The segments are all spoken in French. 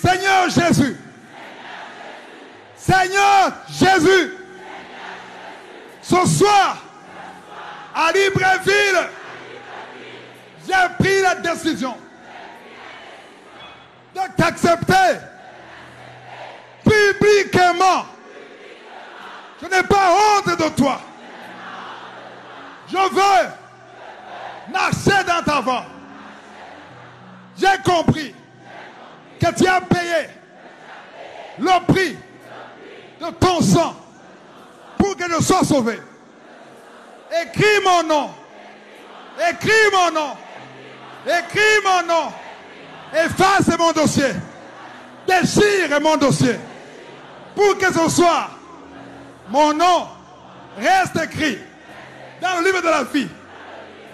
Seigneur Jésus. Seigneur Jésus. Ce soir, à Libreville, j'ai pris la décision de t'accepter publiquement. Je n'ai pas honte de toi. Je veux marcher dans ta voie. J'ai compris que tu as payé le prix de ton sang pour que je sois sauvé. Écris mon nom. Écris mon nom. Écris mon nom. Efface mon dossier. Déchire mon dossier. Pour que ce soir, mon nom reste écrit dans le livre de la vie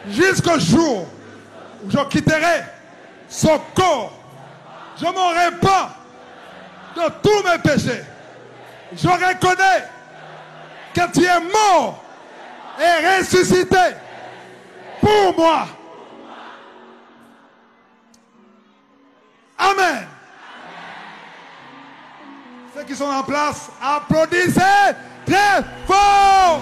jusqu'au jour où je quitterai ce corps. Je m'en répands de tous mes péchés. Je reconnais que tu es mort et ressuscité pour moi. Amen. Ceux qui sont en place, applaudissez très fort.